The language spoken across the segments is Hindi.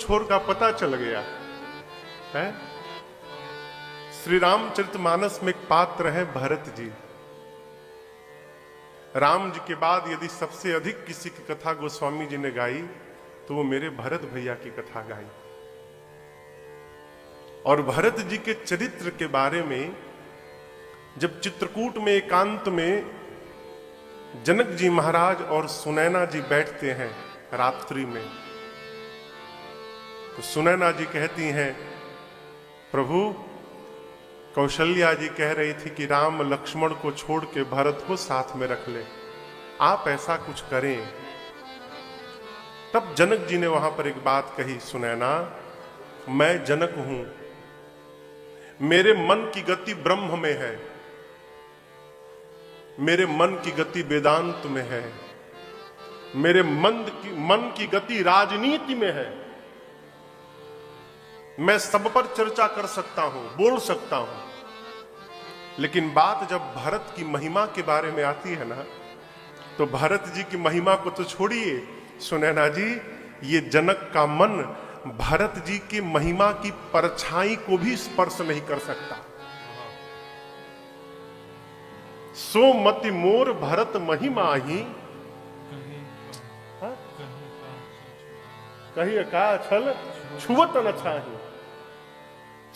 छोर का पता चल गया है। श्री रामचरितमानस में एक पात्र है भरत जी। राम जी के बाद यदि सबसे अधिक किसी की कथा गोस्वामी जी ने गाई तो वो मेरे भरत भैया की कथा गाई। और भरत जी के चरित्र के बारे में जब चित्रकूट में एकांत में जनक जी महाराज और सुनैना जी बैठते हैं रात्रि में, तो सुनैना जी कहती हैं, प्रभु कौशल्या जी कह रही थी कि राम लक्ष्मण को छोड़ के भरत को साथ में रख ले, आप ऐसा कुछ करें। तब जनक जी ने वहां पर एक बात कही, सुनैना मैं जनक हूं, मेरे मन की गति ब्रह्म में है, मेरे मन की गति वेदांत में है, मेरे मन की गति राजनीति में है। मैं सब पर चर्चा कर सकता हूं, बोल सकता हूं। लेकिन बात जब भरत की महिमा के बारे में आती है ना, तो भरत जी की महिमा को तो छोड़िए सुनैना जी, ये जनक का मन भरत जी की महिमा की परछाई को भी स्पर्श नहीं कर सकता। सो मति मोर भरत महिमा ही कही का छल छुवत न छाही।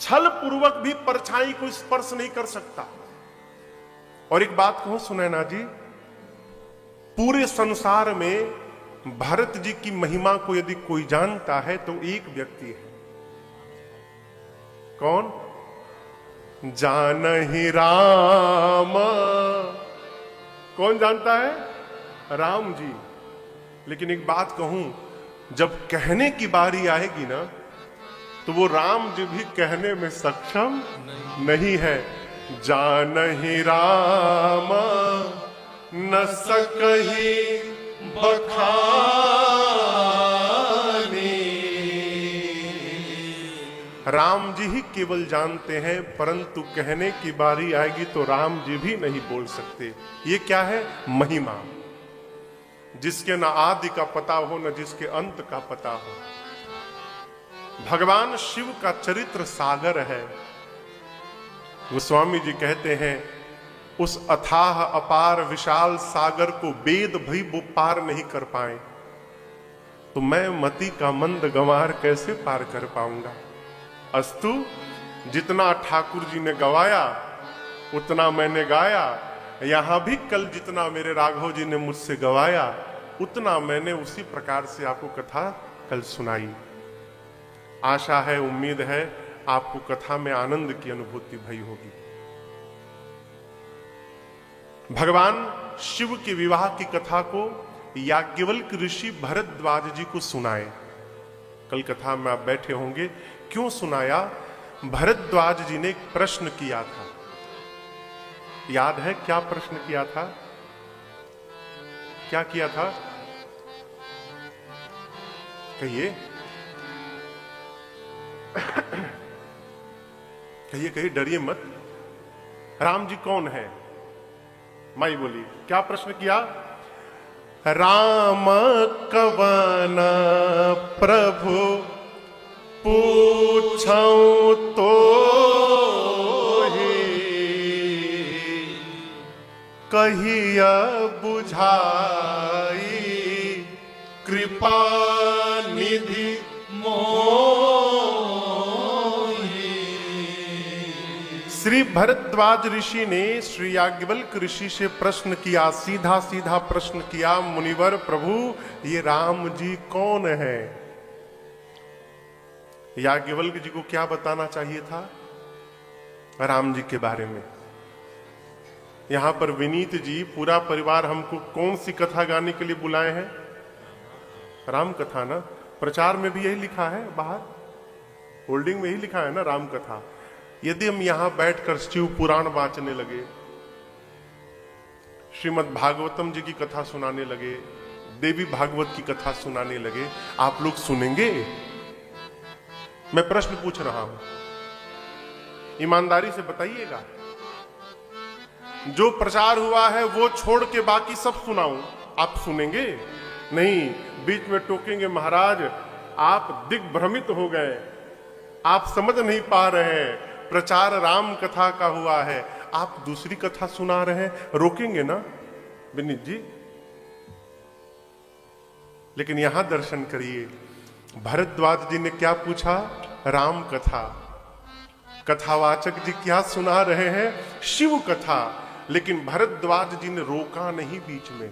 छल पूर्वक भी परछाई को स्पर्श नहीं कर सकता। और एक बात कहूं सुनैना जी, पूरे संसार में भरत जी की महिमा को यदि कोई जानता है तो एक व्यक्ति है। कौन? जानहि राम। कौन जानता है? राम जी। लेकिन एक बात कहूं, जब कहने की बारी आएगी ना, तो वो राम जी भी कहने में सक्षम नहीं है। जानहि राम न सकहि बखानी। राम जी ही केवल जानते हैं, परंतु कहने की बारी आएगी तो राम जी भी नहीं बोल सकते। ये क्या है? महिमा। जिसके न आदि का पता हो न जिसके अंत का पता हो। भगवान शिव का चरित्र सागर है। गोस्वामी जी कहते हैं, उस अथाह अपार विशाल सागर को वेद भी वो पार नहीं कर पाए, तो मैं मति का मंद गंवार कैसे पार कर पाऊंगा। अस्तु, जितना ठाकुर जी ने गवाया उतना मैंने गाया। यहां भी कल जितना मेरे राघव जी ने मुझसे गवाया उतना मैंने उसी प्रकार से आपको कथा कल सुनाई। आशा है, उम्मीद है आपको कथा में आनंद की अनुभूति भई होगी। भगवान शिव के विवाह की कथा को याज्ञवल्क्य ऋषि भरद्वाज जी को सुनाए। कल कथा में आप बैठे होंगे। क्यों सुनाया? भरद्वाज जी ने एक प्रश्न किया था। याद है क्या प्रश्न किया था? क्या किया था? कहिए कहिए कहिए, डरिए मत। राम जी कौन है? माई बोली, क्या प्रश्न किया? राम कवन प्रभु पूछऊं तो ही कहिया बुझाई कृपा निधि मोहि। श्री भरद्वाज ऋषि ने श्री याज्ञवल्क्य ऋषि से प्रश्न किया, सीधा सीधा प्रश्न किया, मुनिवर प्रभु ये राम जी कौन है? याज्ञवल्क्य जी को क्या बताना चाहिए था राम जी के बारे में? यहां पर विनीत जी पूरा परिवार हमको कौन सी कथा गाने के लिए बुलाए हैं? राम कथा ना। प्रचार में भी यही लिखा है, बाहर होल्डिंग में ही लिखा है ना राम कथा। यदि हम यहां बैठकर शिव पुराण वाचने लगे, श्रीमद् भागवतम जी की कथा सुनाने लगे, देवी भागवत की कथा सुनाने लगे, आप लोग सुनेंगे? मैं प्रश्न पूछ रहा हूं, ईमानदारी से बताइएगा। जो प्रचार हुआ है वो छोड़ के बाकी सब सुनाऊं, आप सुनेंगे? नहीं, बीच में टोकेंगे, महाराज आप दिग्भ्रमित हो गए, आप समझ नहीं पा रहे हैं। प्रचार राम कथा का हुआ है, आप दूसरी कथा सुना रहे हैं। रोकेंगे ना विनीत जी? लेकिन यहां दर्शन करिए, भरद्वाज जी ने क्या पूछा? राम कथा। कथावाचक जी क्या सुना रहे हैं? शिव कथा। लेकिन भरद्वाज जी ने रोका नहीं बीच में,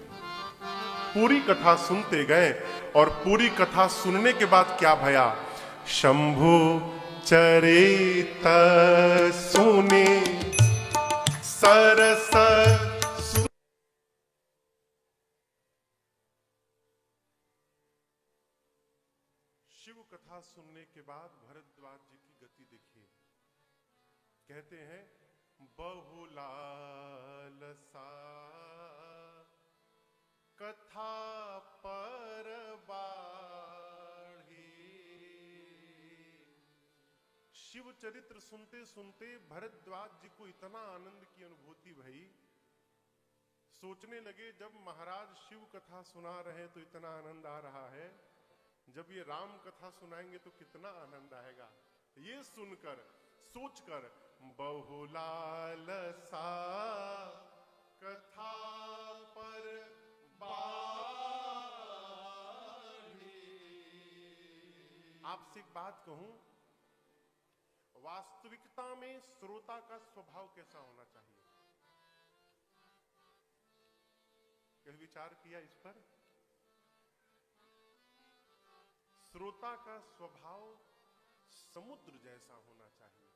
पूरी कथा सुनते गए। और पूरी कथा सुनने के बाद क्या भया? शंभु चरित सुने सरस। शिव कथा सुनने के बाद भरद्वाज जी की गति देखिए। कहते हैं बहुलालसा कथा पर बाढ़ी। शिव चरित्र सुनते सुनते भरद्वाज जी को इतना आनंद की अनुभूति भई, सोचने लगे जब महाराज शिव कथा सुना रहे तो इतना आनंद आ रहा है, जब ये राम कथा सुनाएंगे तो कितना आनंद आएगा। ये सुनकर सोचकर बहुलालसा कथा पर बाढ़ी। आपसे एक बात कहूं, वास्तविकता में श्रोता का स्वभाव कैसा होना चाहिए? कभी विचार किया इस पर? श्रोता का स्वभाव समुद्र जैसा होना चाहिए।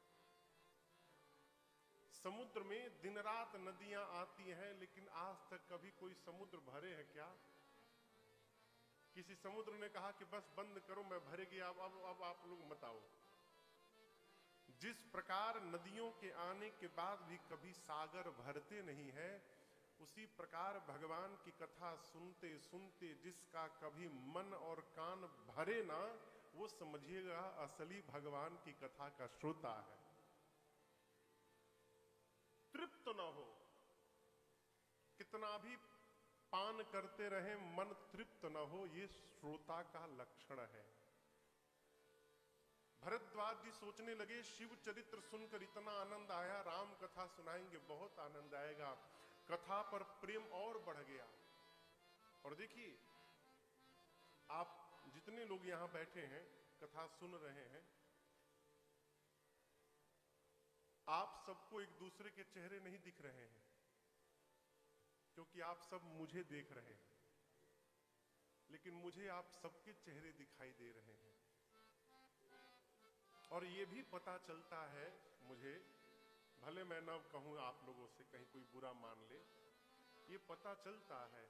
समुद्र में दिन रात नदियां आती हैं, लेकिन आज तक कभी कोई समुद्र भरे है क्या? किसी समुद्र ने कहा कि बस बंद करो, मैं भर गया, अब आप लोग बताओ। जिस प्रकार नदियों के आने के बाद भी कभी सागर भरते नहीं है, उसी प्रकार भगवान की कथा सुनते सुनते जिसका कभी मन और कान भरे ना, वो समझिएगा असली भगवान की कथा का श्रोता है। तृप्त न हो, कितना भी पान करते रहे, मन तृप्त न हो, ये श्रोता का लक्षण है। भरद्वाज जी सोचने लगे, शिव चरित्र सुनकर इतना आनंद आया, राम कथा सुनाएंगे बहुत आनंद आएगा। कथा पर प्रेम और बढ़ गया। और देखिए, आप जितने लोग यहां बैठे हैं, कथा सुन रहे हैं, आप सबको एक दूसरे के चेहरे नहीं दिख रहे हैं, क्योंकि आप सब मुझे देख रहे हैं, लेकिन मुझे आप सबके चेहरे दिखाई दे रहे हैं। और ये भी पता चलता है मुझे, भले मैं ना कहूं आप लोगों से, कहीं कोई बुरा मान ले, ये पता चलता है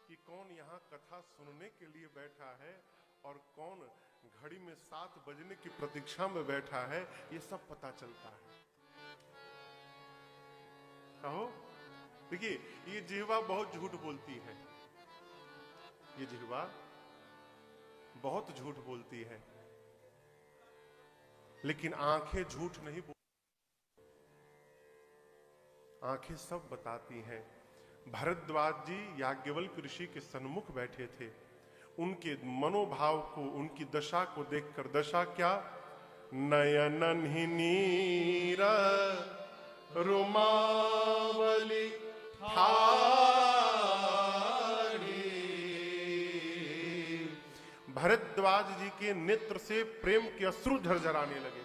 कि कौन यहाँ कथा सुनने के लिए बैठा है और कौन घड़ी में 7 बजने की प्रतीक्षा में बैठा है, ये सब पता चलता है। कहो, देखिए, ये जिह्वा बहुत झूठ बोलती है, ये जिह्वा बहुत झूठ बोलती है, लेकिन आंखें झूठ नहीं बोलती, आंखें सब बताती हैं। भरद्वाज जी याज्ञवल्क्य ऋषि के सन्मुख बैठे थे, उनके मनोभाव को, उनकी दशा को देखकर, दशा क्या? नयन ही नीर रुमावली ठाड़ी। भरद्वाज जी के नेत्र से प्रेम के अश्रु झरझराने लगे,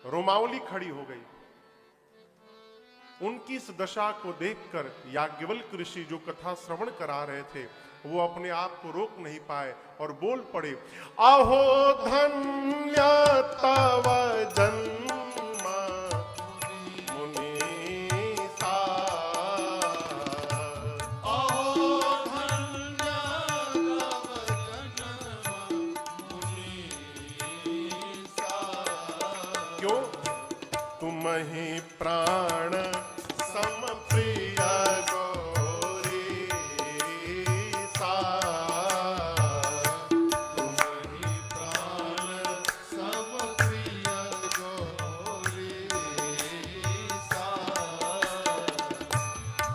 रोमावली खड़ी हो गई। उनकी इस दशा को देखकर याज्ञवल्क्य ऋषि जो कथा श्रवण करा रहे थे, वो अपने आप को रोक नहीं पाए और बोल पड़े, अहो धन्य तव जन्म मुनीसा। अहो धन्य तव जन्म मुनीसा। क्यों? तुम ही प्राण सम प्रिय गौरी सा। तुम ही प्राण सम प्रिय गौरी सा।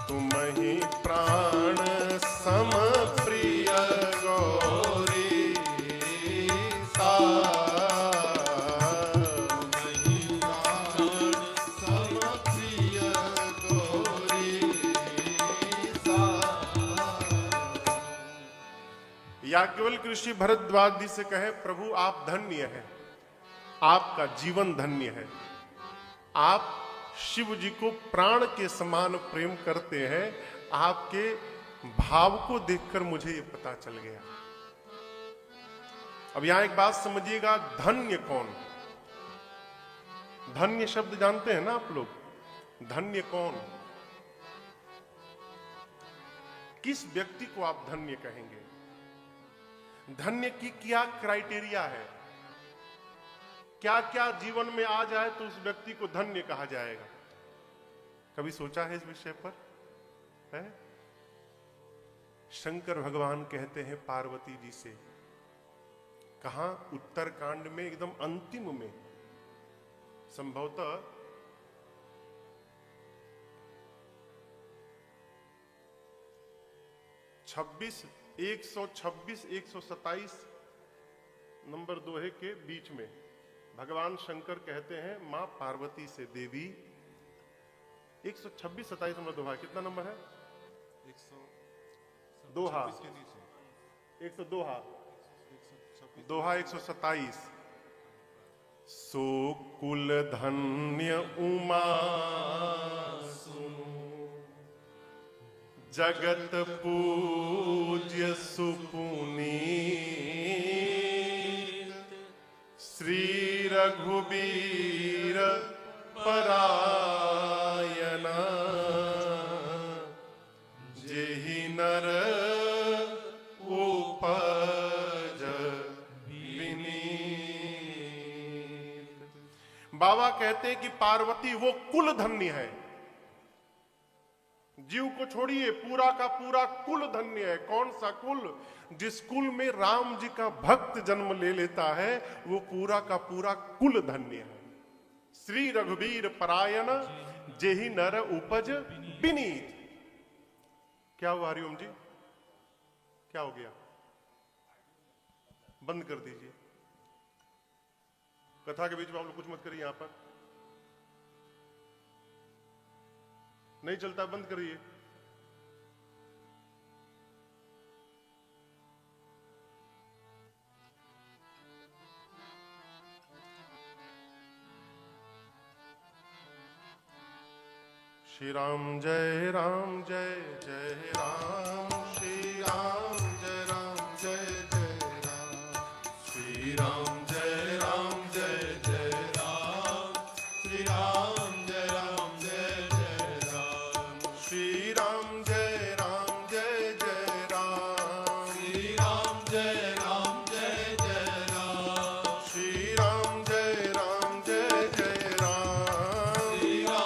तुम ही प्राण सम प्रिय गौरी याज्ञवल्क्य ऋषि भरद्वाज जी से कहे, प्रभु आप धन्य हैं, आपका जीवन धन्य है, आप शिव जी को प्राण के समान प्रेम करते हैं, आपके भाव को देखकर मुझे ये पता चल गया। अब यहां एक बात समझिएगा, धन्य कौन? धन्य शब्द जानते हैं ना आप लोग? धन्य कौन? किस व्यक्ति को आप धन्य कहेंगे? धन्य की क्या क्राइटेरिया है? क्या क्या जीवन में आ जाए तो उस व्यक्ति को धन्य कहा जाएगा? कभी सोचा है इस विषय पर? है? शंकर भगवान कहते हैं पार्वती जी से, कहां? उत्तरकांड में एकदम अंतिम में, संभवतः 126 नंबर दोहे के बीच में भगवान शंकर कहते हैं मां पार्वती से, देवी 126-27 नंबर दोहा, कितना नंबर है? 127 सो कुल धन्य उमा सुनु, जगत पूज्य सुपुनीत, श्री रघुबीर परायना, जेहि नर उपज विनीत। बाबा कहते हैं कि पार्वती वो कुल धन्य है। जीव को छोड़िए, पूरा का पूरा कुल धन्य है। कौन सा कुल? जिस कुल में राम जी का भक्त जन्म ले लेता है, वो पूरा का पूरा कुल धन्य है। श्री रघुबीर परायण, जेहि नर उपज विनीत। क्या हुआ हरिओम जी? क्या हो गया? बंद कर दीजिए, कथा के बीच में आप लोग कुछ मत करिए। यहां पर नहीं चलता, बंद करिए। श्री राम जय राम जय जय राम, श्री राम जय राम जय जय राम, श्री राम जय राम जय जय राम, श्री राम जय राम जय जय राम, श्री राम जय राम जय जय राम, श्री राम जय राम जय जय राम, श्री राम जय राम जय जय राम, श्री राम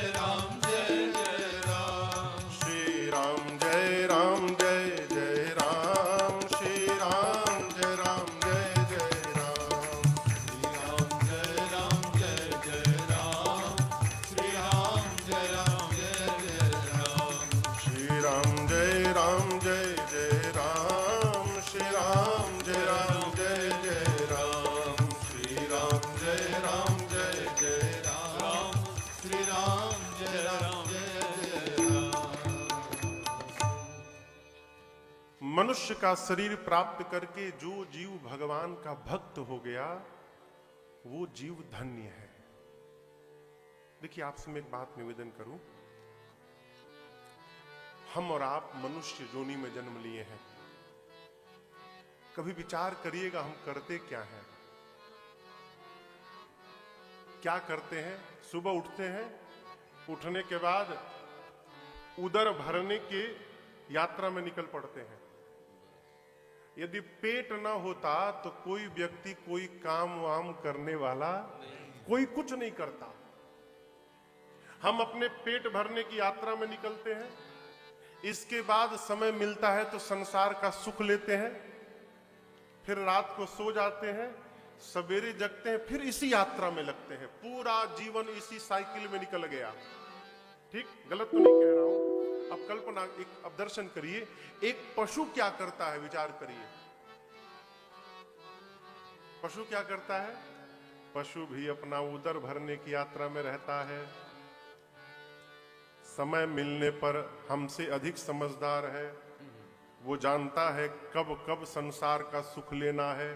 जय राम जय जय राम, श्री राम जय राम जय जय राम, श्री राम जय राम जय जय राम, श्री राम जय राम जय जय राम, श्री राम जय राम जय जय राम, श्री राम जय राम जय जय राम, श्री राम जय राम जय जय राम, श्री राम जय राम जय जय राम। मनुष्य का शरीर प्राप्त करके जो जीव भगवान का भक्त हो गया, वो जीव धन्य है। देखिए, आपसे मैं एक बात निवेदन करूं, हम और आप मनुष्य योनि में जन्म लिए हैं। कभी विचार करिएगा, हम करते क्या हैं? क्या करते हैं? सुबह उठते हैं, उठने के बाद उदर भरने की यात्रा में निकल पड़ते हैं। यदि पेट ना होता तो कोई व्यक्ति कोई काम वाम करने वाला कोई कुछ नहीं करता। हम अपने पेट भरने की यात्रा में निकलते हैं, इसके बाद समय मिलता है तो संसार का सुख लेते हैं, फिर रात को सो जाते हैं, सवेरे जगते हैं, फिर इसी यात्रा में लगते हैं। पूरा जीवन इसी साइकिल में निकल गया। ठीक, गलत तो नहीं कह रहा हूं। अब कल्पना, अब दर्शन करिए, एक पशु क्या करता है, विचार करिए। पशु क्या करता है? पशु भी अपना उदर भरने की यात्रा में रहता है। समय मिलने पर हमसे अधिक समझदार है, वो जानता है कब कब संसार का सुख लेना है,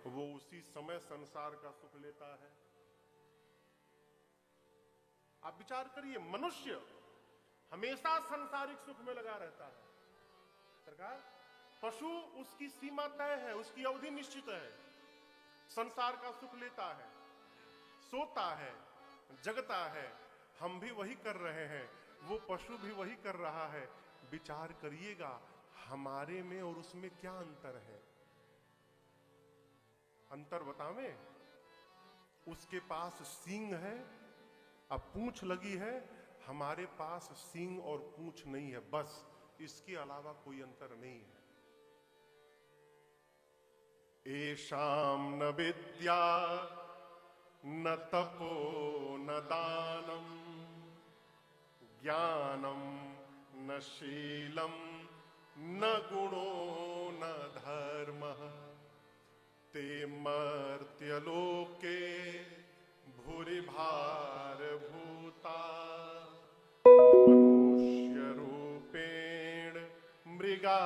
वो उसी समय संसार का सुख लेता है। आप विचार करिए, मनुष्य हमेशा सांसारिक सुख में लगा रहता है। सरकार, पशु उसकी सीमा तय है, उसकी अवधि निश्चित है, संसार का सुख लेता है, सोता है, जगता है। हम भी वही कर रहे हैं, वो पशु भी वही कर रहा है। विचार करिएगा, हमारे में और उसमें क्या अंतर है? अंतर बतावें? उसके पास सींग है, अब पूंछ लगी है, हमारे पास सींग और पूंछ नहीं है, बस इसके अलावा कोई अंतर नहीं है। एषाम न विद्या न तपो न दानम ज्ञानम न शीलम न गुणो न धर्मः ते मर्त्यलोके भूरिभार भूता मनुष्य रूपेण मृगाश्चरन्ति।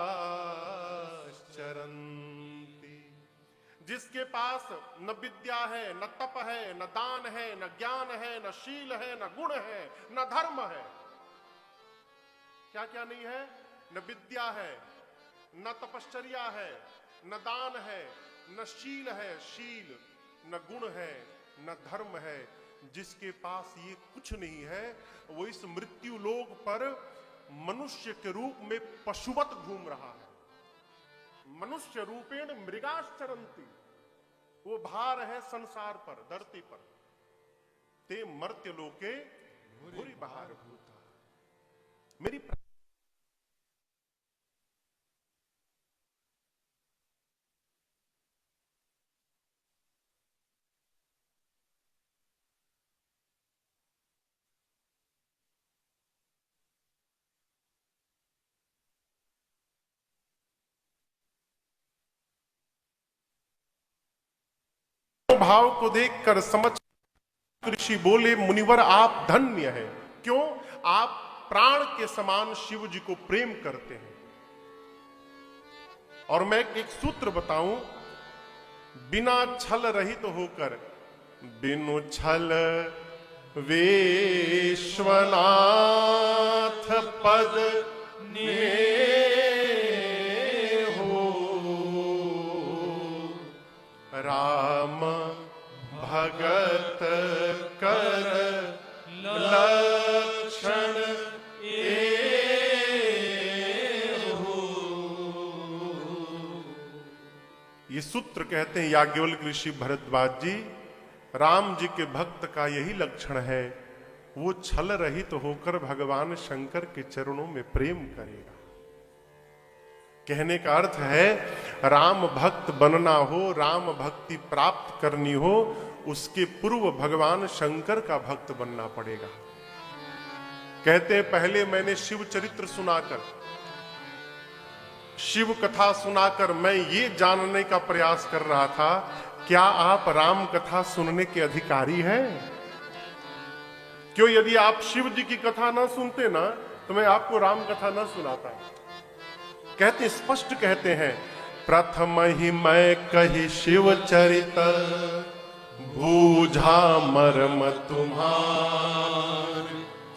जिसके पास न विद्या है, न तप है, न दान है, न ज्ञान है, न शील है, न गुण है, न धर्म है। क्या क्या नहीं है? न विद्या है, न तपश्चर्या है, न दान है, न शील है, न गुण है, न धर्म है। जिसके पास ये कुछ नहीं है, वो इस मृत्यु लोक पर मनुष्य के रूप में पशुवत घूम रहा है। मनुष्य रूपेण मृगाश्चरन्ति, वो भार है संसार पर, धरती पर। ते मर्त्य लोके भूरि भार भूता। मेरी भाव को देखकर समझ ऋषि बोले, मुनिवर आप धन्य हैं। क्यों? आप प्राण के समान शिव जी को प्रेम करते हैं। और मैं एक सूत्र बताऊं, बिना छल रहित होकर, बिनु छल विश्वनाथ पद हो, राम भगत कर लक्षण ये सूत्र कहते हैं याज्ञवल्क्य ऋषि भरद्वाज जी, राम जी के भक्त का यही लक्षण है, वो छल रहित होकर भगवान शंकर के चरणों में प्रेम करेगा। कहने का अर्थ है, राम भक्त बनना हो, राम भक्ति प्राप्त करनी हो, उसके पूर्व भगवान शंकर का भक्त बनना पड़ेगा। कहते हैं, पहले मैंने शिव चरित्र सुनाकर, शिव कथा सुनाकर मैं ये जानने का प्रयास कर रहा था, क्या आप राम कथा सुनने के अधिकारी हैं? क्यों? यदि आप शिव जी की कथा ना सुनते ना, तो मैं आपको राम कथा ना सुनाता। कहते, स्पष्ट कहते हैं, प्रथम ही मैं कही शिव चरित, बूझा मर्म तुम्हार,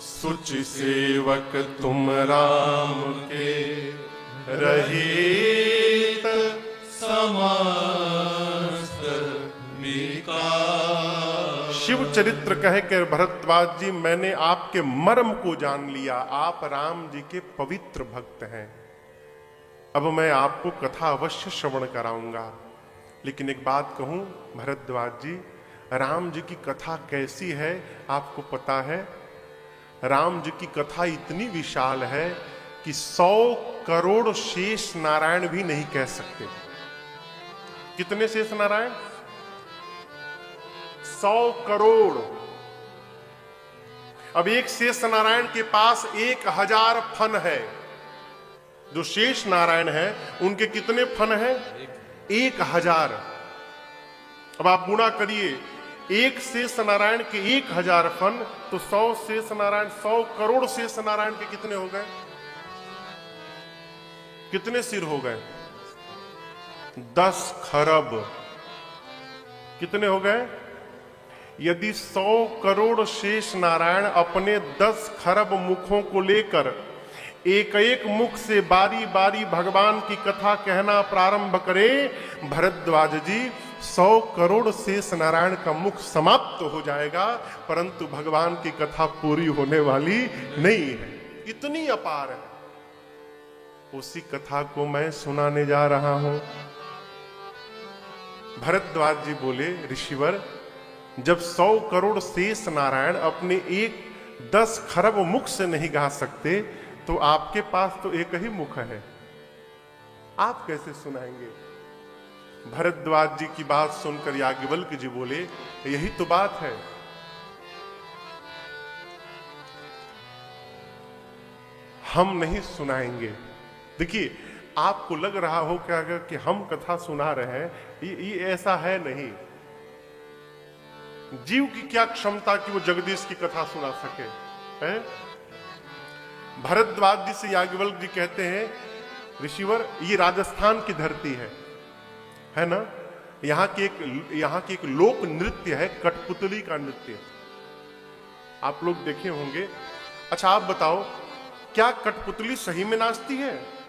सुचि सेवक तुम राम के, रहित समस्त विकार। शिव चरित्र कह कर भरद्वाज जी, मैंने आपके मर्म को जान लिया, आप राम जी के पवित्र भक्त हैं। अब मैं आपको कथा अवश्य श्रवण कराऊंगा। लेकिन एक बात कहूं भरद्वाज जी, राम जी की कथा कैसी है आपको पता है? राम जी की कथा इतनी विशाल है कि 100 करोड़ शेष नारायण भी नहीं कह सकते। कितने शेष नारायण? 100 करोड़। अब एक शेष नारायण के पास 1000 फन है। जो शेष नारायण है उनके कितने फन है? 1000। अब आप गुणा करिए, एक शेष नारायण के 1000 फन, तो 100 शेष नारायण, 100 करोड़ शेष नारायण के कितने हो गए? कितने सिर हो गए? 10 खरब। कितने हो गए? यदि 100 करोड़ शेष नारायण अपने 10 खरब मुखों को लेकर एक एक मुख से बारी बारी भगवान की कथा कहना प्रारंभ करें, भरद्वाज जी 100 करोड़ शेष नारायण का मुख समाप्त हो जाएगा, परंतु भगवान की कथा पूरी होने वाली नहीं है। इतनी अपार है। उसी कथा को मैं सुनाने जा रहा हूं। भरद्वाज जी बोले, ऋषिवर, जब 100 करोड़ शेष नारायण अपने 10 खरब मुख से नहीं गा सकते, तो आपके पास तो एक ही मुख है, आप कैसे सुनाएंगे? भरद्वाज जी की बात सुनकर याज्ञवल्क्य जी बोले, यही तो बात है। हम नहीं सुनाएंगे। देखिए, आपको लग रहा हो क्या कि हम कथा सुना रहे हैं, ये ऐसा है नहीं। जीव की क्या क्षमता कि वो जगदीश की कथा सुना सके है? भरद्वाज जी से याज्ञवल्क्य जी कहते हैं, ऋषिवर, ये राजस्थान की धरती है ना? यहाँ की एक लोक नृत्य है, कठपुतली का नृत्य। आप लोग देखे होंगे। अच्छा, आप बताओ, क्या कठपुतली सही में नाचती है?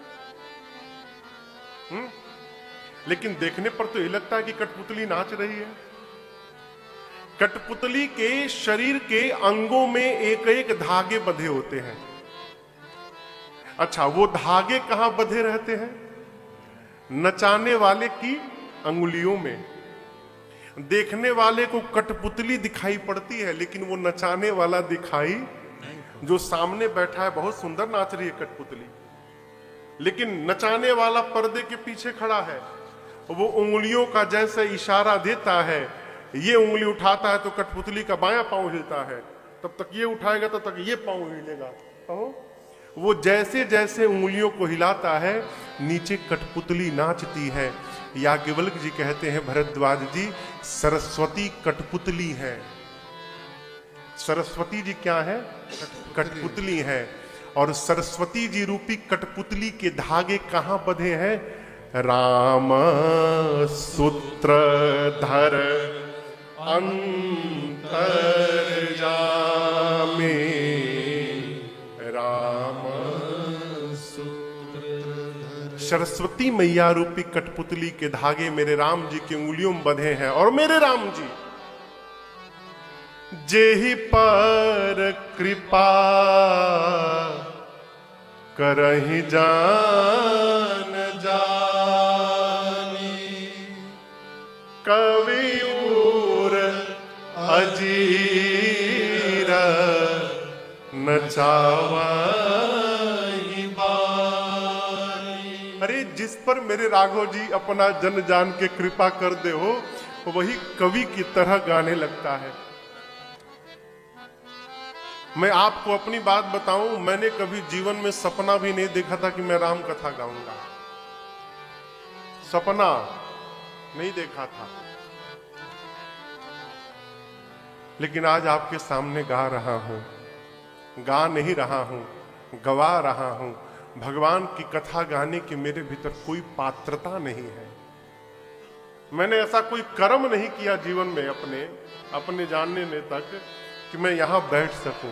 लेकिन देखने पर तो ये लगता है कि कठपुतली नाच रही है। कठपुतली के शरीर के अंगों में एक एक धागे बंधे होते हैं। अच्छा, वो धागे कहां बंधे रहते हैं? नचाने वाले की अंगुलियों में। देखने वाले को कठपुतली दिखाई पड़ती है, लेकिन वो नचाने वाला दिखाई, जो सामने बैठा है बहुत सुंदर नाच रही है कठपुतली, लेकिन नचाने वाला पर्दे के पीछे खड़ा है। वो उंगलियों का जैसे इशारा देता है, ये उंगली उठाता है तो कठपुतली का बायां पांव हिलता है, तब तक ये उठाएगा तब तक ये पांव हिलेगा। वो जैसे जैसे उंगलियों को हिलाता है, नीचे कठपुतली नाचती है। याज्ञवल्क्य जी कहते हैं, भरद्वाज जी, सरस्वती कठपुतली है। सरस्वती जी क्या है? कठपुतली है। और सरस्वती जी रूपी कठपुतली के धागे कहां बंधे हैं? राम सूत्रधर अंतर्जामे, राम सूत्रधर। सरस्वती मैया रूपी कठपुतली के धागे मेरे राम जी की उंगलियों में बंधे हैं। और मेरे राम जी जेहि पर कृपा करहि जान जानी, कवियूर अजीर नचावहि बानी। अरे, जिस पर मेरे राघव जी अपना जन जान के कृपा कर दे हो, वही कवि की तरह गाने लगता है। मैं आपको अपनी बात बताऊं, मैंने कभी जीवन में सपना भी नहीं देखा था कि मैं राम कथा गाऊंगा। सपना नहीं देखा था, लेकिन आज आपके सामने गा रहा हूं। गा नहीं रहा हूं, गवा रहा हूं। भगवान की कथा गाने की मेरे भीतर कोई पात्रता नहीं है। मैंने ऐसा कोई कर्म नहीं किया जीवन में अपने जानने में तक कि मैं यहां बैठ सकूं।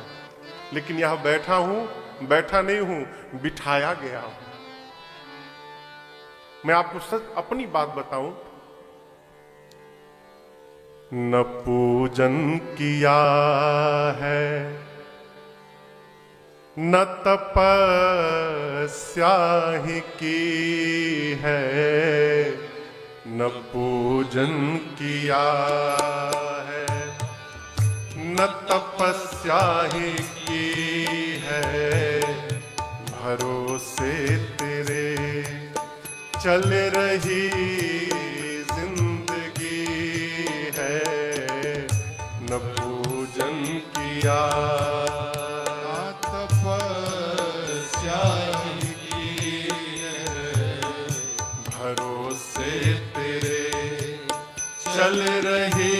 लेकिन यहां बैठा हूं, बैठा नहीं हूं, बिठाया गया हूं। मैं आपको सच अपनी बात बताऊं, न पूजन किया है, न तपस्या ही की है, न पूजन किया है, न तपस्या ही की है, भरोसे तेरे चल रही जिंदगी है, न पूजन किया तपस्या की है, भरोसे तेरे चल रही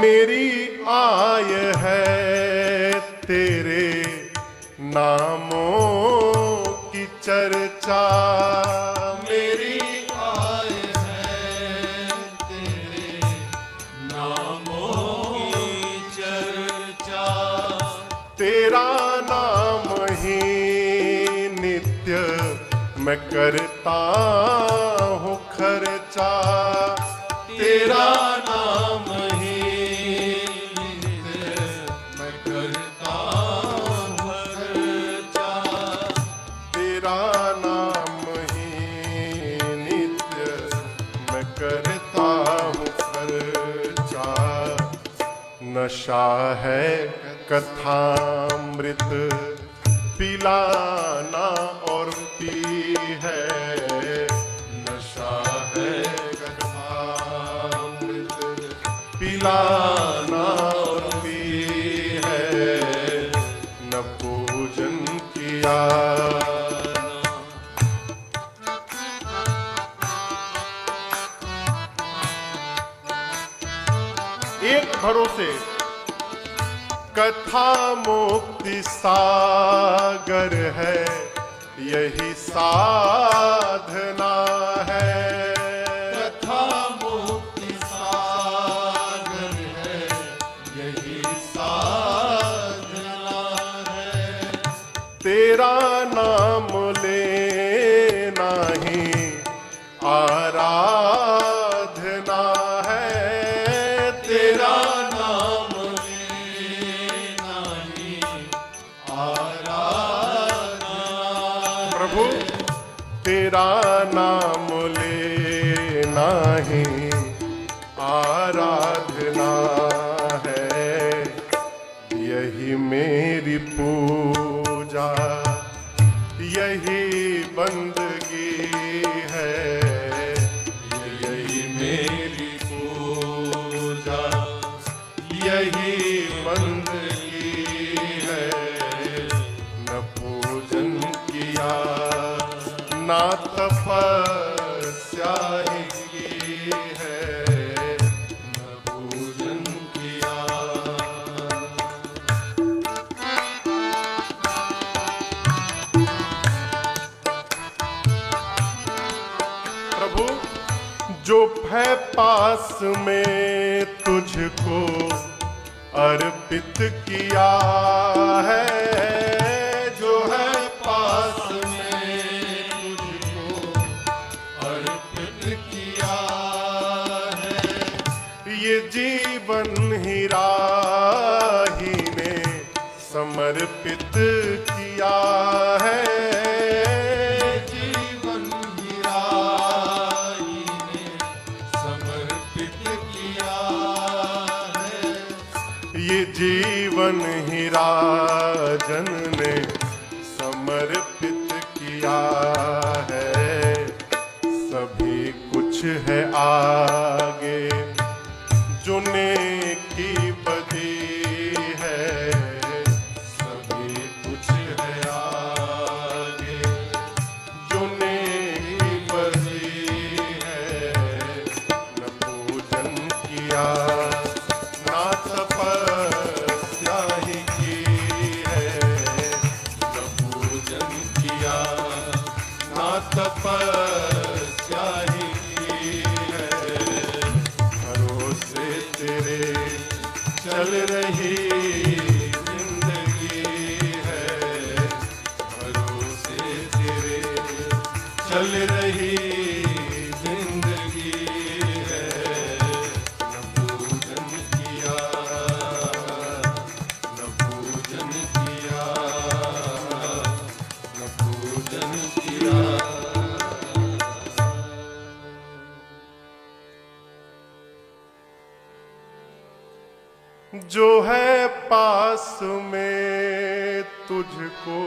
मेरी आय है तेरे नामों की चर्चा, मेरी आय है तेरे नामों की चर्चा। तेरा नाम ही नित्य मैं करता हूँ खर्चा, तेरा नाम ही नित्य मैं करता हूँ खर्चा। तेरा नाम ही नित्य मैं करता हूँ खर्चा। नशा है कथामृत पिलाना और पी है, नशा है कथामृत पिलाना और पी है, न पूजन किया। एक भरोसे कथा मुक्ति सागर है, यही साधना है। कथा मुक्ति सागर है, यही साधना है। तेरा नाम लेना ही आराधना है, तेरा नाम लेना ही आराधना। प्रभु तेरा नाम लेना ही आराधना है, यही मेरी पूजा यही बंदगी है, यही मेरी पूजा यही बंदगी है। न पूजन किया ना तपस्या ही की है, न पूजन किया। प्रभु जो है पास में तुझको अर्पित किया है, जो है पास में तुझको अर्पित किया है। ये जीवन ही राही ने समर्पित किया है, जीवन ही राही ने समर्पित किया है। ये जीवन ही राजन ने समर्पित किया है। सभी कुछ है आगे जो नेकी बदी है, सभी कुछ है आगे जो नेकी बदी है। न पूजन किया ना तपस्या ही की है, न पूजन किया ना तपस्या ही की है। भरोसे तेरे चल रही जिंदगी है, भरोसे तेरे चल रही जिंदगी है। न पूजन किया न पूजन किया न पूजन किया। जो है पास में तुझको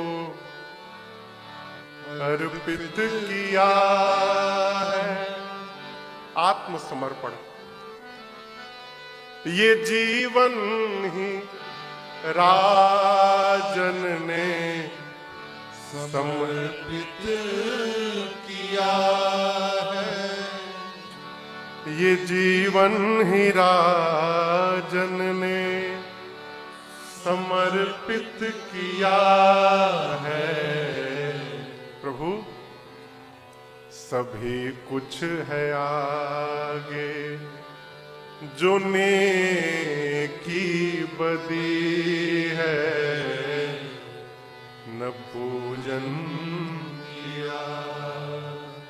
अर्पित किया है। आत्मसमर्पण ये जीवन ही राजन ने समर्पित किया है। ये जीवन ही राजन ने समर्पित किया है। प्रभु सभी कुछ है आगे, जो नेकी बदी है न पूजन किया।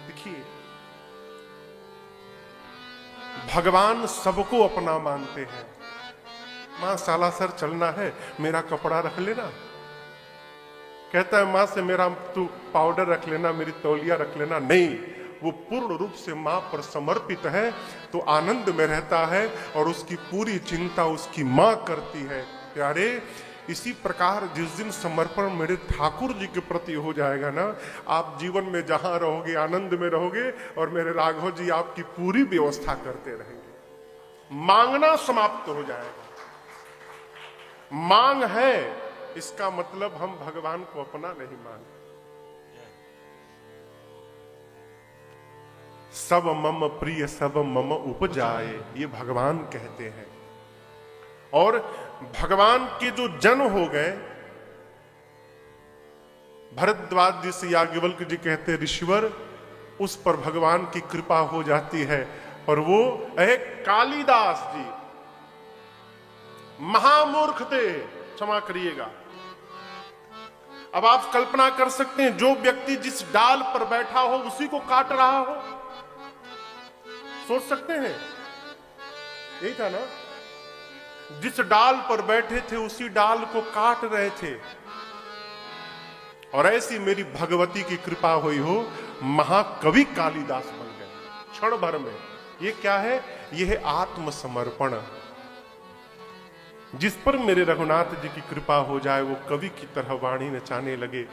देखिए, भगवान सबको अपना मानते हैं। मां सालासर चलना है, मेरा कपड़ा रख लेना। कहता है मां से मेरा तू पाउडर रख लेना, मेरी तौलिया रख लेना। नहीं, वो पूर्ण रूप से मां पर समर्पित है तो आनंद में रहता है और उसकी पूरी चिंता उसकी मां करती है। प्यारे, इसी प्रकार जिस दिन समर्पण मेरे ठाकुर जी के प्रति हो जाएगा ना, आप जीवन में जहां रहोगे आनंद में रहोगे और मेरे राघव जी आपकी पूरी व्यवस्था करते रहेंगे। मांगना समाप्त हो जाएगा। मांग है, इसका मतलब हम भगवान को अपना नहीं मानते। सब मम प्रिय सब मम उपजाए, ये भगवान कहते हैं। और भगवान के जो जन हो गए, भरद्वाज जी से याज्ञवल्क्य जी कहते हैं ऋषिवर, उस पर भगवान की कृपा हो जाती है। और वो एक कालिदास जी महामूर्ख थे, क्षमा करिएगा। अब आप कल्पना कर सकते हैं, जो व्यक्ति जिस डाल पर बैठा हो उसी को काट रहा हो। सोच सकते हैं, यही था ना, जिस डाल पर बैठे थे उसी डाल को काट रहे थे। और ऐसी मेरी भगवती की कृपा हुई हो, महाकवि कालिदास बन गए क्षण भर में। ये क्या है? यह है आत्मसमर्पण। जिस पर मेरे रघुनाथ जी की कृपा हो जाए वो कवि की तरह वाणी नचाने लगे।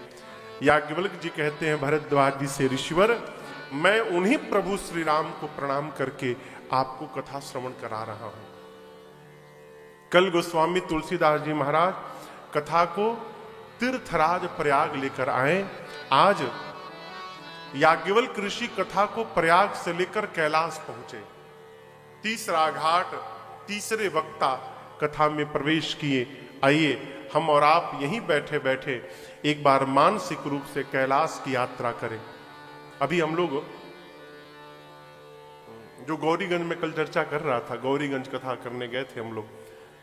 याज्ञवल्क्य जी कहते हैं भरद्वाज जी से, ऋषिवर मैं उन्हीं प्रभु श्री राम को प्रणाम करके आपको कथा श्रवण करा रहा हूं। कल गोस्वामी तुलसीदास जी महाराज कथा को तीर्थराज प्रयाग लेकर आए। आज याज्ञवल्क्य ऋषि कथा को प्रयाग से लेकर कैलाश पहुंचे। तीसरा घाट, तीसरे वक्ता कथा में प्रवेश किए। आइए हम और आप यहीं बैठे बैठे एक बार मानसिक रूप से कैलाश की यात्रा करें। अभी हम लोग जो गौरीगंज में कल चर्चा कर रहा था, गौरीगंज कथा करने गए थे हम लोग।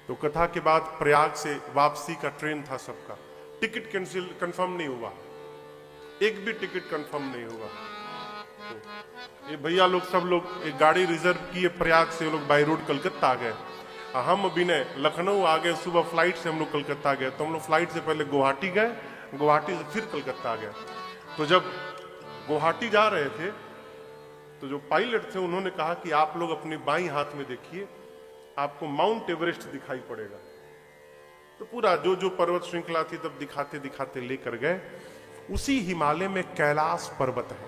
तो कथा के बाद प्रयाग से वापसी का ट्रेन था सबका। टिकट कैंसिल कंफर्म नहीं हुआ, एक भी टिकट कंफर्म नहीं हुआ। तो ये भैया लोग सब लोग एक गाड़ी रिजर्व किए प्रयाग से, वो लोग बाई रोड कलकत्ता आ गए। हम विनय लखनऊ आ गए, सुबह फ्लाइट से हम लोग कलकत्ता गए। तो हम लोग फ्लाइट से पहले गुवाहाटी गए, गुवाहाटी से फिर कलकत्ता आ गए। तो जब गुवाहाटी जा रहे थे तो जो पायलट थे उन्होंने कहा कि आप लोग अपने बाईं हाथ में देखिए, आपको माउंट एवरेस्ट दिखाई पड़ेगा। तो पूरा जो जो पर्वत श्रृंखला थी तब दिखाते दिखाते लेकर गए। उसी हिमालय में कैलाश पर्वत है।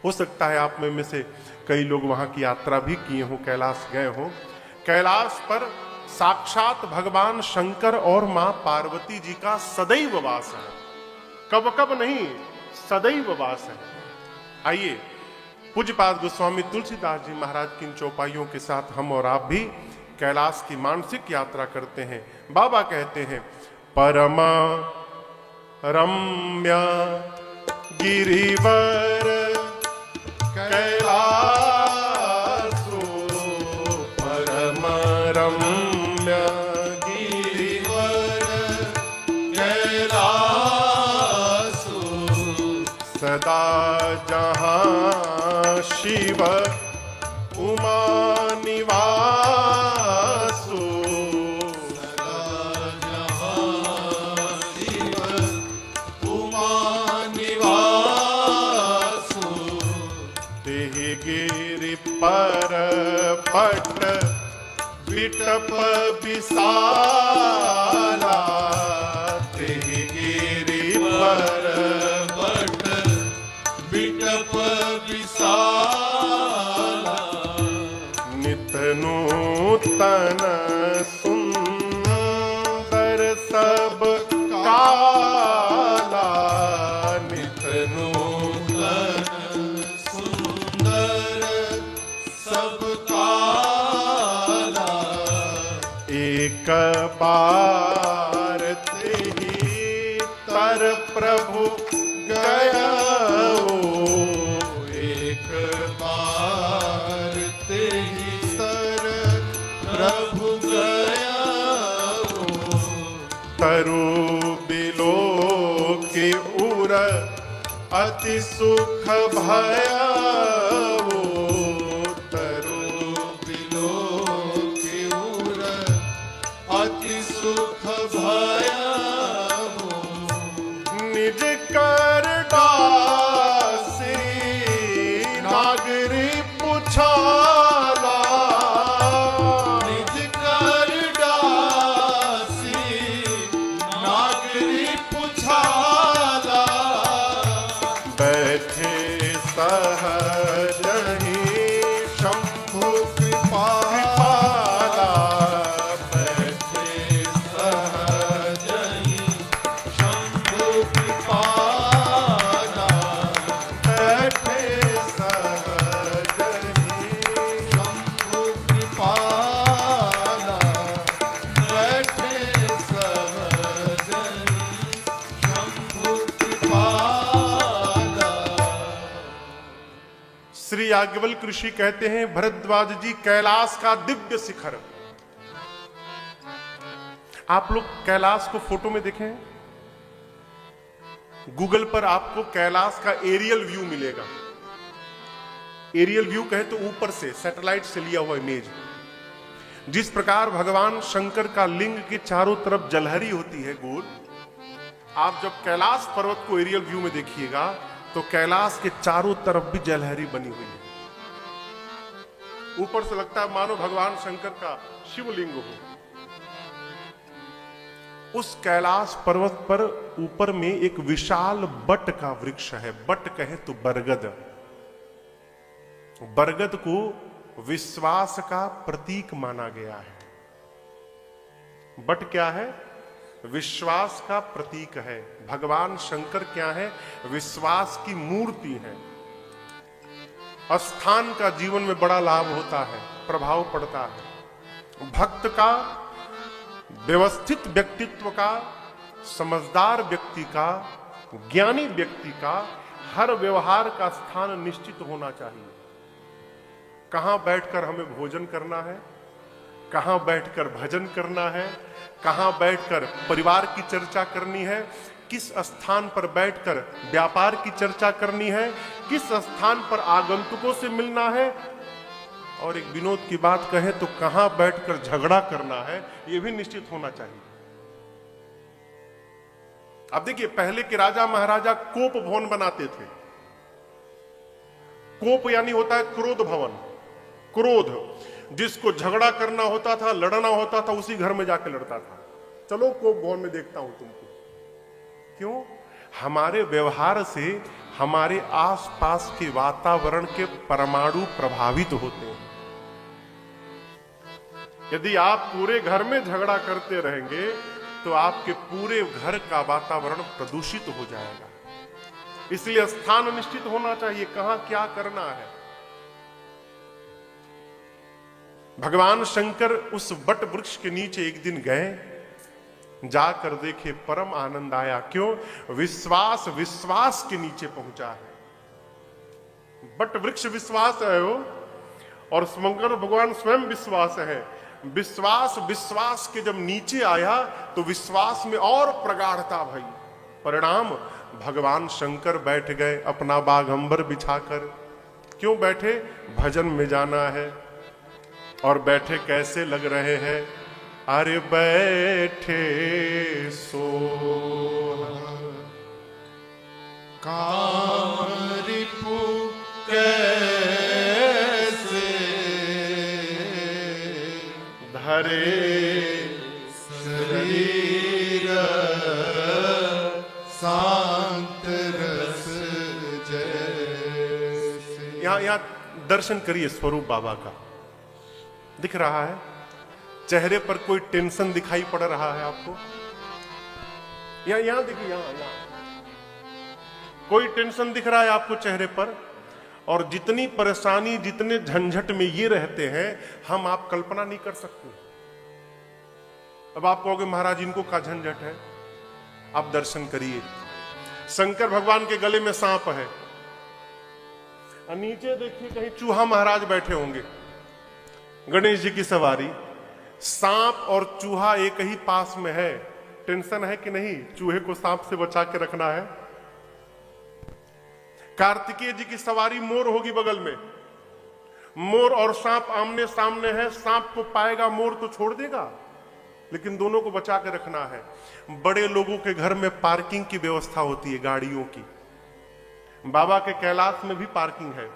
हो सकता है आप में से कई लोग वहां की यात्रा भी किए हो, कैलाश गए हो। कैलाश पर साक्षात भगवान शंकर और मां पार्वती जी का सदैव वास है। कब कब नहीं, सदैव वास है। आइए पूज्यपाद गोस्वामी तुलसीदास जी महाराज की इन चौपाइयों के साथ हम और आप भी कैलाश की मानसिक यात्रा करते हैं। बाबा कहते हैं, परमा रम्या गिरिवर कैलासो, परम रम्य गिरिवर कैलासो, सदा जहां शिव उमा निवासो, सदा जहां शिव उमा निवासो, तेहि गिरि पर पट विटप विशाला, तेहि गिरि पर पट विटप विशाला, नित नूतन सुंदर सब काला, नित नूतन सुंदर बार ते ही तर प्रभु गया एक बार ते ही तर प्रभु गया तरु बिलो के उर अति सुख भया तरु बिलो के उर अति सुख भया निज कर दासी नागरी पुछाला निज कर दासी नागरी पुछाला बैठे सहज ही शंभु कृपाला बैठे सहज ही शंभु कृपाला बैठे सहज ही शंभु कृपाला बैठे सहज ही शंभु कृपाला। श्री याज्ञवल्क्य ऋषि कहते हैं, भरद्वाज जी कैलाश का दिव्य शिखर। आप लोग कैलाश को फोटो में देखें, गूगल पर आपको कैलाश का एरियल व्यू मिलेगा। एरियल व्यू कहे तो ऊपर से सैटेलाइट से लिया हुआ इमेज। जिस प्रकार भगवान शंकर का लिंग के चारों तरफ जलहरी होती है गोल, आप जब कैलाश पर्वत को एरियल व्यू में देखिएगा तो कैलाश के चारों तरफ भी जलहरी बनी हुई है। ऊपर से लगता है मानो भगवान शंकर का शिवलिंग हो। उस कैलाश पर्वत पर ऊपर में एक विशाल बट का वृक्ष है। बट कहे तो बरगद। बरगद को विश्वास का प्रतीक माना गया है। बट क्या है? विश्वास का प्रतीक है। भगवान शंकर क्या है? विश्वास की मूर्ति है। स्थान का जीवन में बड़ा लाभ होता है, प्रभाव पड़ता है। भक्त का, व्यवस्थित व्यक्तित्व का, समझदार व्यक्ति का, ज्ञानी व्यक्ति का हर व्यवहार का स्थान निश्चित होना चाहिए। कहां बैठकर हमें भोजन करना है, कहां बैठकर भजन करना है, कहां बैठकर परिवार की चर्चा करनी है, किस स्थान पर बैठकर व्यापार की चर्चा करनी है, किस स्थान पर आगंतुकों से मिलना है, और एक विनोद की बात कहें तो कहां बैठकर झगड़ा करना है, यह भी निश्चित होना चाहिए। अब देखिए, पहले के राजा महाराजा कोप भवन बनाते थे। कोप यानी होता है क्रोध भवन। क्रोध, जिसको झगड़ा करना होता था, लड़ना होता था, उसी घर में जाके लड़ता था। चलो कोप भवन में देखता हूं तुमको। क्यों? हमारे व्यवहार से हमारे आसपास के वातावरण के परमाणु प्रभावित होते हैं। यदि आप पूरे घर में झगड़ा करते रहेंगे तो आपके पूरे घर का वातावरण प्रदूषित हो जाएगा। इसलिए स्थान निश्चित होना चाहिए, कहां क्या करना है। भगवान शंकर उस वट वृक्ष के नीचे एक दिन गए, जाकर देखे, परम आनंद आया। क्यों? विश्वास विश्वास के नीचे पहुंचा है। वट वृक्ष विश्वास है वो, और शंकर भगवान स्वयं विश्वास है। विश्वास विश्वास के जब नीचे आया तो विश्वास में और प्रगाढ़ता भई। परिणाम, भगवान शंकर बैठ गए अपना बाघंबर बिछाकर। क्यों बैठे? भजन में जाना है। और बैठे कैसे लग रहे हैं? अरे बैठे सो काम रिपु कैसे धरे शरीर शांत रस जैसे। यहां दर्शन करिए स्वरूप बाबा का। दिख रहा है चेहरे पर कोई टेंशन दिखाई पड़ रहा है आपको? यहां देखिए, यहां कोई टेंशन दिख रहा है आपको चेहरे पर? और जितनी परेशानी, जितने झंझट में ये रहते हैं, हम आप कल्पना नहीं कर सकते। अब आप कहोगे महाराज इनको का झंझट है। आप दर्शन करिए, शंकर भगवान के गले में सांप है और नीचे देखिए कहीं चूहा महाराज बैठे होंगे। गणेश जी की सवारी, सांप और चूहा एक ही पास में है। टेंशन है कि नहीं चूहे को सांप से बचा के रखना है। कार्तिकेय जी की सवारी मोर होगी बगल में, मोर और सांप आमने सामने है। सांप को पाएगा मोर तो छोड़ देगा, लेकिन दोनों को बचा के रखना है। बड़े लोगों के घर में पार्किंग की व्यवस्था होती है गाड़ियों की। बाबा के कैलाश में भी पार्किंग है,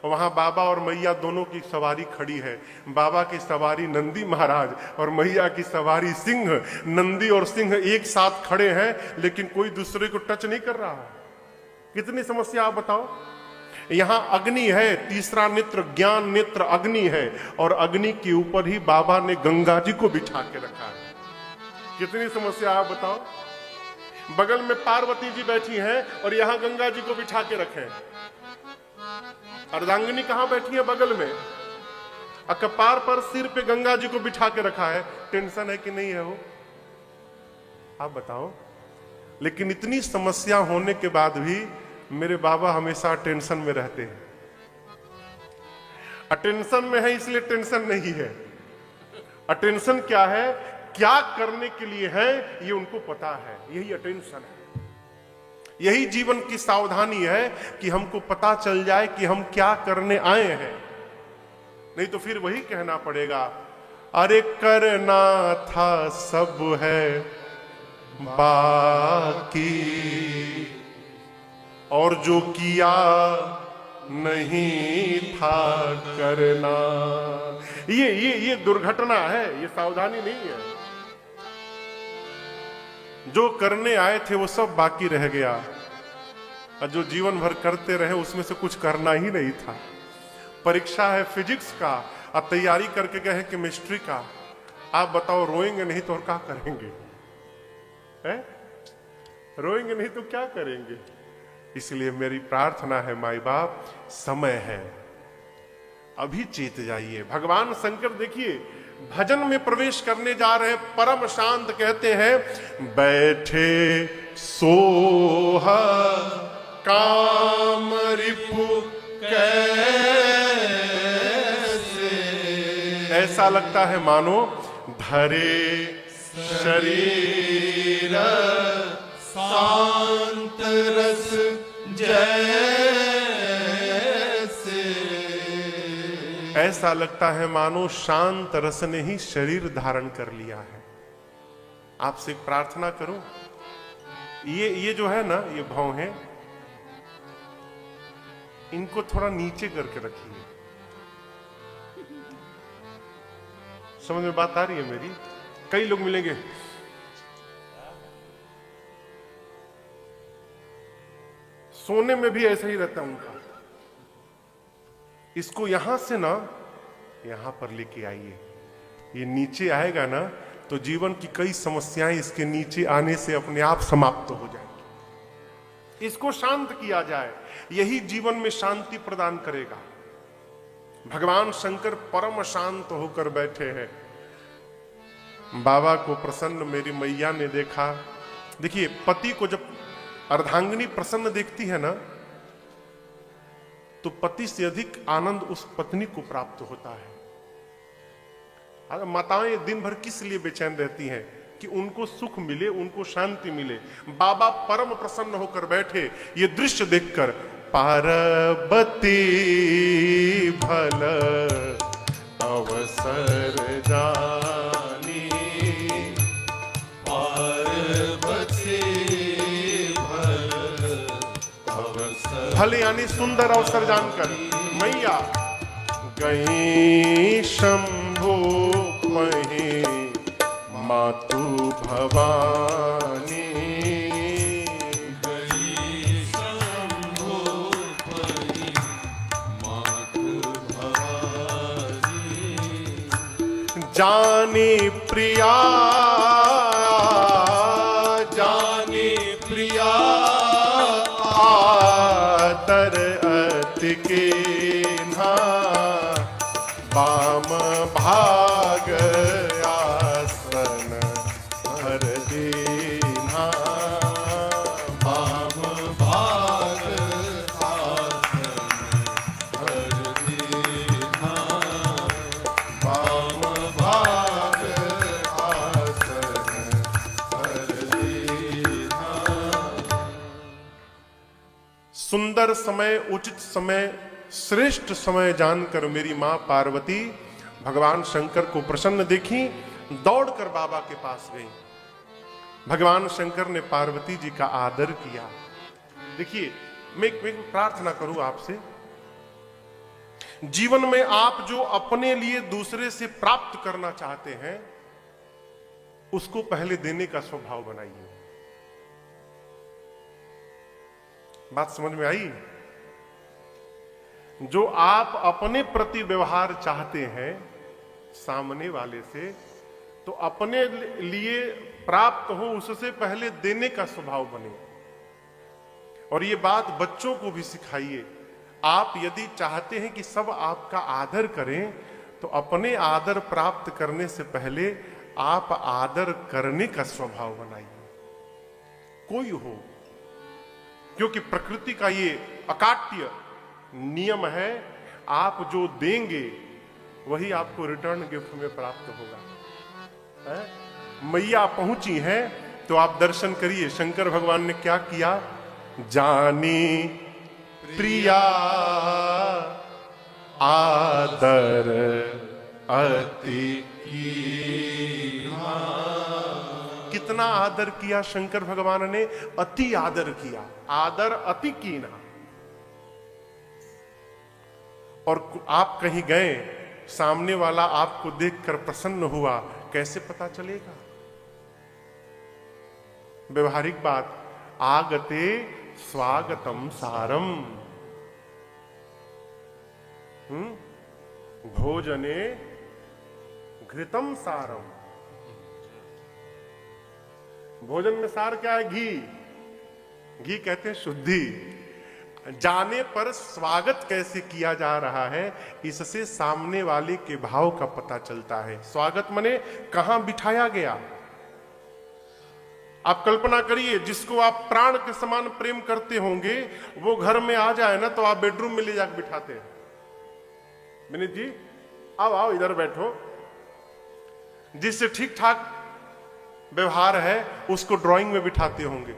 वहां बाबा और मैया दोनों की सवारी खड़ी है। बाबा की सवारी नंदी महाराज और मैया की सवारी सिंह। नंदी और सिंह एक साथ खड़े हैं, लेकिन कोई दूसरे को टच नहीं कर रहा है। कितनी समस्या आप बताओ। यहां अग्नि है, तीसरा नेत्र ज्ञान नेत्र अग्नि है, और अग्नि के ऊपर ही बाबा ने गंगा जी को बिठा के रखा है। कितनी समस्या आप बताओ। बगल में पार्वती जी बैठी हैं और यहां गंगा जी को बिठा के रखे। अर्धांगिनी कहां बैठी है? बगल में। कपार पर सिर पे गंगा जी को बिठा के रखा है। टेंशन है कि नहीं है वो? आप बताओ। लेकिन इतनी समस्या होने के बाद भी मेरे बाबा हमेशा टेंशन में रहते हैं। अटेंशन में है इसलिए टेंशन नहीं है। अटेंशन क्या है, क्या करने के लिए है, ये उनको पता है। यही अटेंशन है। यही जीवन की सावधानी है कि हमको पता चल जाए कि हम क्या करने आए हैं। नहीं तो फिर वही कहना पड़ेगा, अरे करना था सब है बाकी, और जो किया नहीं था करना। ये दुर्घटना है, ये सावधानी नहीं है। जो करने आए थे वो सब बाकी रह गया, और जो जीवन भर करते रहे उसमें से कुछ करना ही नहीं था। परीक्षा है फिजिक्स का और तैयारी करके गए हैं केमिस्ट्री का। आप बताओ, रोएंगे नहीं तो और क्या करेंगे? है? रोएंगे नहीं तो क्या करेंगे? इसलिए मेरी प्रार्थना है माई बाप, समय है, अभी चेत जाइए। भगवान शंकर देखिए भजन में प्रवेश करने जा रहे हैं। परम शांत कहते हैं, बैठे सोहा काम रिपु कैसे। ऐसा लगता है मानो धरे शरीर शांत रस जैसे। ऐसा लगता है मानो शांत रस ने ही शरीर धारण कर लिया है। आपसे एक प्रार्थना करूं, ये जो है ना, ये भाव है, इनको थोड़ा नीचे करके रखिए। समझ में बात आ रही है मेरी? कई लोग मिलेंगे, सोने में भी ऐसा ही रहता है उनका। इसको यहां से ना यहां पर लेके आइए। ये नीचे आएगा ना तो जीवन की कई समस्याएं इसके नीचे आने से अपने आप समाप्त हो जाएंगी। इसको शांत किया जाए, यही जीवन में शांति प्रदान करेगा। भगवान शंकर परम शांत होकर बैठे हैं। बाबा को प्रसन्न मेरी मैया ने देखा। देखिए, पति को जब अर्धांगिनी प्रसन्न देखती है ना, तो पति से अधिक आनंद उस पत्नी को प्राप्त होता है। माताएं दिन भर किस लिए बेचैन रहती हैं? कि उनको सुख मिले, उनको शांति मिले। बाबा परम प्रसन्न होकर बैठे। ये दृश्य देखकर पार्वती भल अवसर जानी, पार्वती भल अवसर। भल यानी सुंदर अवसर जानकर मैया गई शंभु मही मातु भवानी। गई शंभु मही मातु भवानी। जानी प्रिया जानी प्रिया आदर अति के ना वाम भाग आसन सुंदर समय, उचित समय, श्रेष्ठ समय जानकर मेरी मां पार्वती भगवान शंकर को प्रसन्न देखी, दौड़कर बाबा के पास गई। भगवान शंकर ने पार्वती जी का आदर किया। देखिए, मैं प्रार्थना करूं आपसे, जीवन में आप जो अपने लिए दूसरे से प्राप्त करना चाहते हैं उसको पहले देने का स्वभाव बनाइए। बात समझ में आई? जो आप अपने प्रति व्यवहार चाहते हैं सामने वाले से, तो अपने लिए प्राप्त हो उससे पहले देने का स्वभाव बने। और ये बात बच्चों को भी सिखाइए। आप यदि चाहते हैं कि सब आपका आदर करें, तो अपने आदर प्राप्त करने से पहले आप आदर करने का स्वभाव बनाइए, कोई हो। क्योंकि प्रकृति का ये अकाट्य नियम है, आप जो देंगे वही आपको रिटर्न गिफ्ट में प्राप्त होगा। मैया पहुंची हैं तो आप दर्शन करिए। शंकर भगवान ने क्या किया? जानी प्रिया आदर अति कीना। कितना आदर किया शंकर भगवान ने? अति आदर किया। आदर अति कीना। और आप कहीं गए, सामने वाला आपको देखकर प्रसन्न हुआ, कैसे पता चलेगा? व्यवहारिक बात, आगते स्वागतम सारम, भोजने घृतम सारम। भोजन में सार क्या है? घी। घी कहते हैं शुद्धि। जाने पर स्वागत कैसे किया जा रहा है, इससे सामने वाले के भाव का पता चलता है। स्वागत माने कहां बिठाया गया। आप कल्पना करिए, जिसको आप प्राण के समान प्रेम करते होंगे वो घर में आ जाए ना, तो आप बेडरूम में ले जाकर बिठाते हैं। विनीत जी, आओ आओ इधर बैठो। जिससे ठीक ठाक व्यवहार है उसको ड्राइंग में बिठाते होंगे।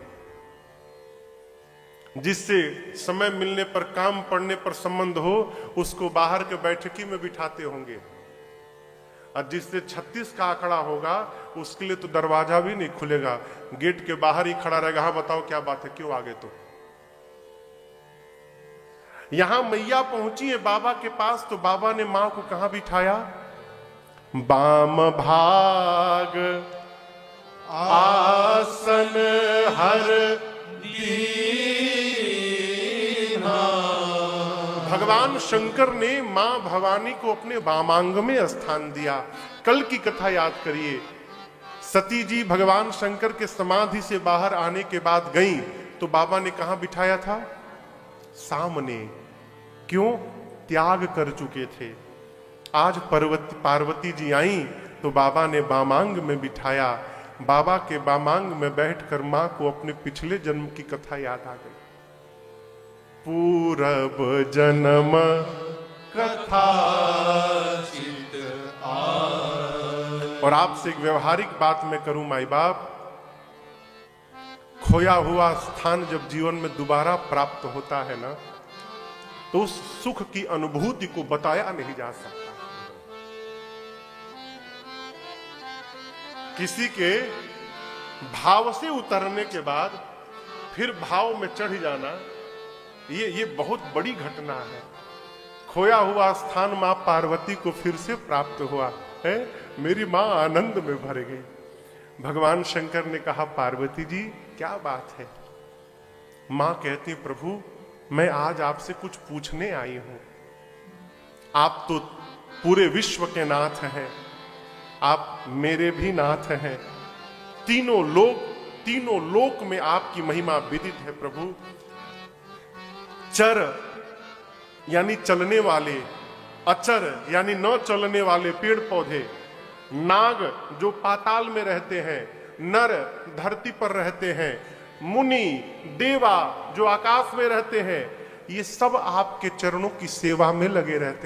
जिससे समय मिलने पर, काम पड़ने पर संबंध हो, उसको बाहर के बैठकी में बिठाते होंगे। और जिससे 36 का आंकड़ा होगा उसके लिए तो दरवाजा भी नहीं खुलेगा, गेट के बाहर ही खड़ा रहेगा। हाँ बताओ क्या बात है, क्यों आगे? तो यहां मैया पहुंची है बाबा के पास, तो बाबा ने मां को कहां बिठाया? बाम भाग आसन हर दीना। भगवान शंकर ने मां भवानी को अपने वामांग में स्थान दिया। कल की कथा याद करिए, सती जी भगवान शंकर के समाधि से बाहर आने के बाद गईं, तो बाबा ने कहां बिठाया था? सामने। क्यों? त्याग कर चुके थे। आज पार्वती जी आई तो बाबा ने वामांग में बिठाया। बाबा के वामांग में बैठकर मां को अपने पिछले जन्म की कथा याद आ गई। पूरब जन्म कथा चित और आपसे एक व्यवहारिक बात मैं करूं माई बाप, खोया हुआ स्थान जब जीवन में दोबारा प्राप्त होता है ना, तो उस सुख की अनुभूति को बताया नहीं जा सकता। किसी के भाव से उतरने के बाद फिर भाव में चढ़ जाना, ये बहुत बड़ी घटना है। खोया हुआ स्थान मां पार्वती को फिर से प्राप्त हुआ है। मेरी मां आनंद में भर गई। भगवान शंकर ने कहा, पार्वती जी क्या बात है? मां कहती, प्रभु मैं आज आपसे कुछ पूछने आई हूं। आप तो पूरे विश्व के नाथ हैं, आप मेरे भी नाथ हैं। तीनों लोक में आपकी महिमा विदित है प्रभु। चर यानी चलने वाले, अचर यानी न चलने वाले पेड़ पौधे, नाग जो पाताल में रहते हैं, नर धरती पर रहते हैं, मुनि देवा जो आकाश में रहते हैं, ये सब आपके चरणों की सेवा में लगे रहते हैं।